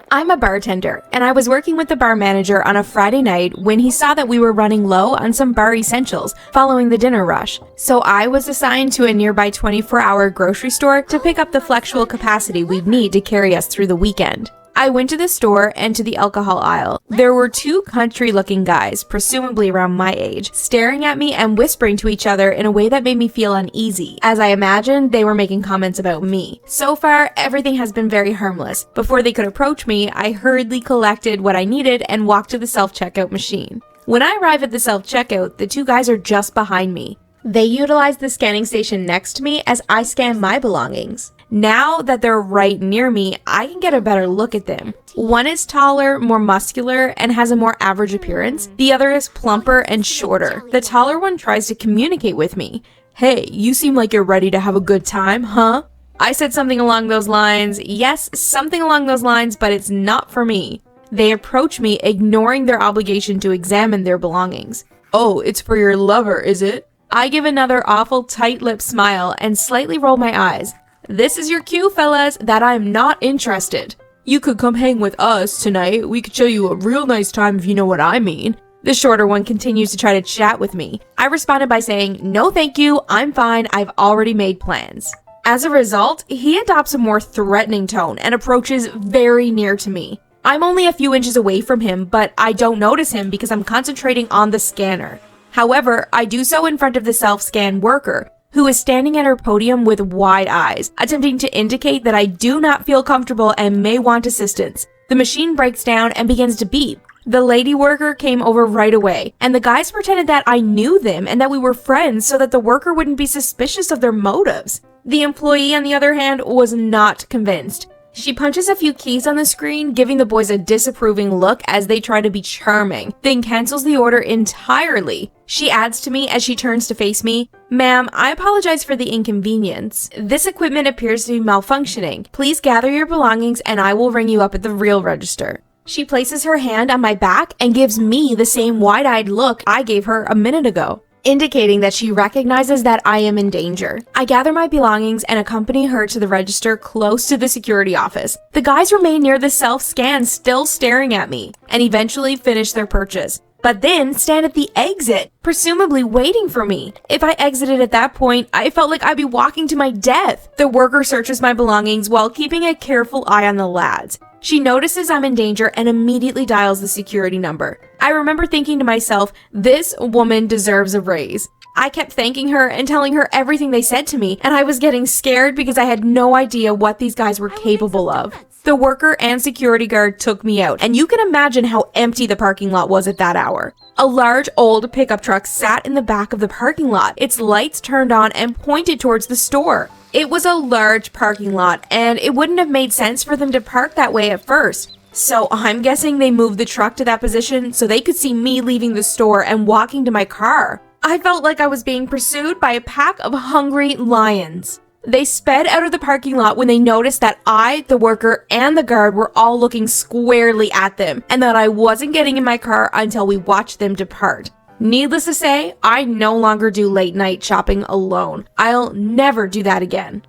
I'm a bartender, and I was working with the bar manager on a Friday night when he saw that we were running low on some bar essentials following the dinner rush. So I was assigned to a nearby 24-hour grocery store to pick up the flexible capacity we'd need to carry us through the weekend. I went to the store and to the alcohol aisle. There were two country-looking guys, presumably around my age, staring at me and whispering to each other in a way that made me feel uneasy, as I imagined they were making comments about me. So far, everything has been very harmless. Before they could approach me, I hurriedly collected what I needed and walked to the self-checkout machine. When I arrive at the self-checkout, the two guys are just behind me. They utilize the scanning station next to me as I scan my belongings. Now that they're right near me, I can get a better look at them. One is taller, more muscular, and has a more average appearance. The other is plumper and shorter. The taller one tries to communicate with me. "Hey, you seem like you're ready to have a good time, huh?" I said something along those lines. Yes, something along those lines, but it's not for me. They approach me, ignoring their obligation to examine their belongings. "Oh, it's for your lover, is it?" I give another awful tight-lipped smile and slightly roll my eyes. "This is your cue, fellas, that I'm not interested. You could come hang with us tonight. We could show you a real nice time if you know what I mean." The shorter one continues to try to chat with me. I responded by saying, "No thank you, I'm fine, I've already made plans." As a result, he adopts a more threatening tone and approaches very near to me. I'm only a few inches away from him, but I don't notice him because I'm concentrating on the scanner. However, I do so in front of the self-scan worker, who is standing at her podium with wide eyes, attempting to indicate that I do not feel comfortable and may want assistance. The machine breaks down and begins to beep. The lady worker came over right away, and the guys pretended that I knew them and that we were friends so that the worker wouldn't be suspicious of their motives. The employee, on the other hand, was not convinced. She punches a few keys on the screen, giving the boys a disapproving look as they try to be charming, then cancels the order entirely. She adds to me as she turns to face me, "Ma'am, I apologize for the inconvenience. This equipment appears to be malfunctioning. Please gather your belongings and I will ring you up at the real register." She places her hand on my back and gives me the same wide-eyed look I gave her a minute ago, indicating that she recognizes that I am in danger. I gather my belongings and accompany her to the register close to the security office. The guys remain near the self-scan, still staring at me, and eventually finish their purchase, but then stand at the exit, presumably waiting for me. If I exited at that point, I felt like I'd be walking to my death. The worker searches my belongings while keeping a careful eye on the lads. She notices I'm in danger and immediately dials the security number. I remember thinking to myself, this woman deserves a raise. I kept thanking her and telling her everything they said to me, and I was getting scared because I had no idea what these guys were capable of. The worker and security guard took me out, and you can imagine how empty the parking lot was at that hour. A large old pickup truck sat in the back of the parking lot, its lights turned on and pointed towards the store. It was a large parking lot, and it wouldn't have made sense for them to park that way at first. So I'm guessing they moved the truck to that position so they could see me leaving the store and walking to my car. I felt like I was being pursued by a pack of hungry lions. They sped out of the parking lot when they noticed that I, the worker, and the guard were all looking squarely at them, and that I wasn't getting in my car until we watched them depart. Needless to say, I no longer do late night shopping alone. I'll never do that again.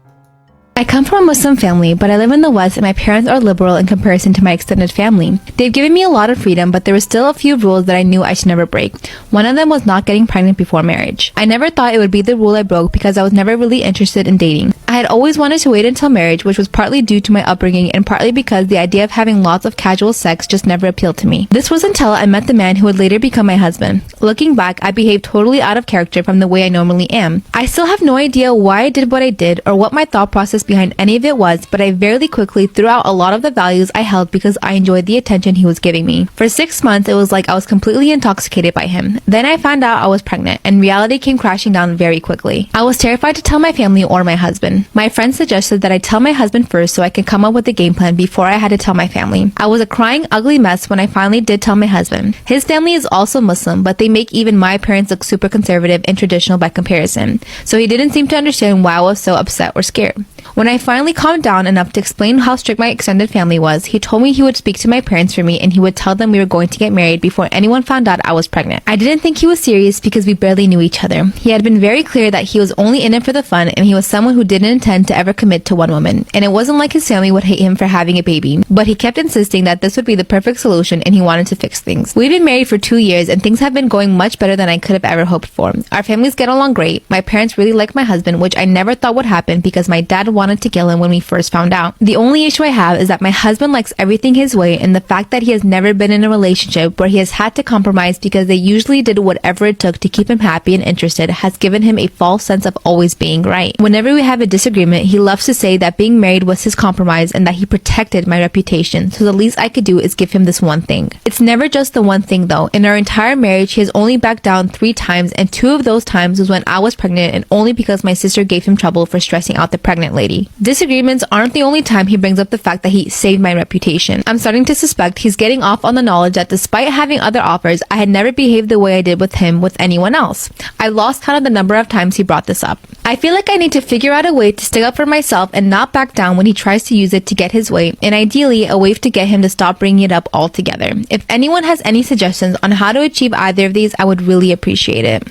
I come from a Muslim family, but I live in the West and my parents are liberal in comparison to my extended family. They've given me a lot of freedom, but there were still a few rules that I knew I should never break. One of them was not getting pregnant before marriage. I never thought it would be the rule I broke because I was never really interested in dating. I had always wanted to wait until marriage, which was partly due to my upbringing and partly because the idea of having lots of casual sex just never appealed to me. This was until I met the man who would later become my husband. Looking back, I behaved totally out of character from the way I normally am. I still have no idea why I did what I did or what my thought process behind any of it was, but I very quickly threw out a lot of the values I held because I enjoyed the attention he was giving me. For 6 months, it was like I was completely intoxicated by him. Then I found out I was pregnant, and reality came crashing down very quickly. I was terrified to tell my family or my husband. My friend suggested that I tell my husband first so I could come up with a game plan before I had to tell my family. I was a crying, ugly mess when I finally did tell my husband. His family is also Muslim, but they make even my parents look super conservative and traditional by comparison, so he didn't seem to understand why I was so upset or scared. When I finally calmed down enough to explain how strict my extended family was, he told me he would speak to my parents for me and he would tell them we were going to get married before anyone found out I was pregnant. I didn't think he was serious because we barely knew each other. He had been very clear that he was only in it for the fun and he was someone who didn't intend to ever commit to one woman. And it wasn't like his family would hate him for having a baby, but he kept insisting that this would be the perfect solution and he wanted to fix things. We've been married for 2 years and things have been going much better than I could have ever hoped for. Our families get along great. My parents really like my husband, which I never thought would happen because my dad wanted to kill him when we first found out. The only issue I have is that my husband likes everything his way and the fact that he has never been in a relationship where he has had to compromise because they usually did whatever it took to keep him happy and interested has given him a false sense of always being right. Whenever we have a disagreement, he loves to say that being married was his compromise and that he protected my reputation, so the least I could do is give him this one thing. It's never just the one thing though. In our entire marriage, he has only backed down 3 times and 2 of those times was when I was pregnant and only because my sister gave him trouble for stressing out the pregnant lady. Disagreements aren't the only time he brings up the fact that he saved my reputation. I'm starting to suspect he's getting off on the knowledge that despite having other offers, I had never behaved the way I did with him with anyone else. I lost count of the number of times he brought this up. I feel like I need to figure out a way to stick up for myself and not back down when he tries to use it to get his way, and ideally a way to get him to stop bringing it up altogether. If anyone has any suggestions on how to achieve either of these, I would really appreciate it.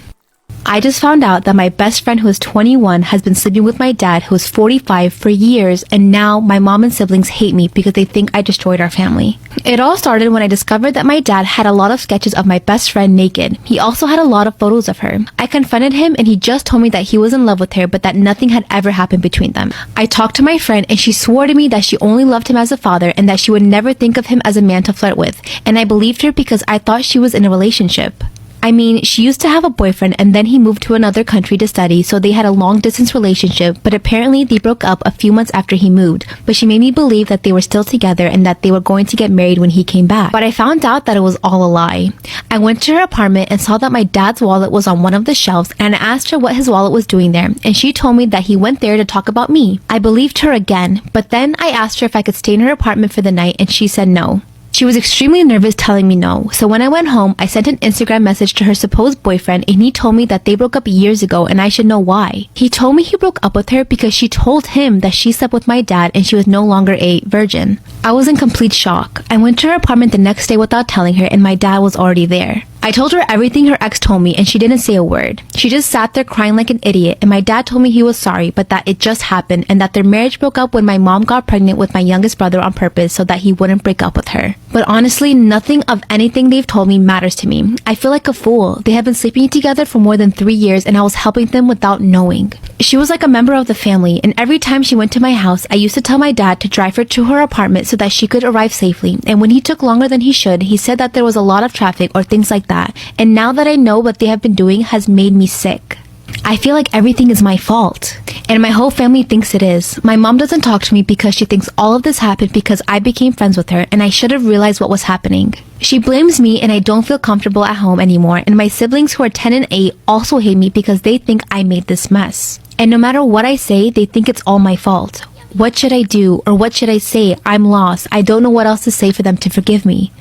I just found out that my best friend who is 21 has been sleeping with my dad who is 45 for years, and now my mom and siblings hate me because they think I destroyed our family. It all started when I discovered that my dad had a lot of sketches of my best friend naked. He also had a lot of photos of her. I confronted him and he just told me that he was in love with her but that nothing had ever happened between them. I talked to my friend and she swore to me that she only loved him as a father and that she would never think of him as a man to flirt with, and I believed her because I thought she was in a relationship. I mean, she used to have a boyfriend and then he moved to another country to study, so they had a long-distance relationship, but apparently they broke up a few months after he moved. But she made me believe that they were still together and that they were going to get married when he came back. But I found out that it was all a lie. I went to her apartment and saw that my dad's wallet was on one of the shelves, and I asked her what his wallet was doing there, and she told me that he went there to talk about me. I believed her again, but then I asked her if I could stay in her apartment for the night and she said no. She was extremely nervous telling me no, so when I went home, I sent an Instagram message to her supposed boyfriend and he told me that they broke up years ago and I should know why. He told me he broke up with her because she told him that she slept with my dad and she was no longer a virgin. I was in complete shock. I went to her apartment the next day without telling her and my dad was already there. I told her everything her ex told me and she didn't say a word. She just sat there crying like an idiot, and my dad told me he was sorry but that it just happened and that their marriage broke up when my mom got pregnant with my youngest brother on purpose so that he wouldn't break up with her. But honestly, nothing of anything they've told me matters to me. I feel like a fool. They have been sleeping together for more than 3 years and I was helping them without knowing. She was like a member of the family, and every time she went to my house, I used to tell my dad to drive her to her apartment so that she could arrive safely, and when he took longer than he should, he said that there was a lot of traffic or things like that, and now that I know what they have been doing has made me sick. I feel like everything is my fault, and my whole family thinks it is. My mom doesn't talk to me because she thinks all of this happened because I became friends with her and I should have realized what was happening. She blames me and I don't feel comfortable at home anymore, and my siblings who are 10 and 8 also hate me because they think I made this mess. And no matter what I say, they think it's all my fault. What should I do, or what should I say? I'm lost. I don't know what else to say for them to forgive me.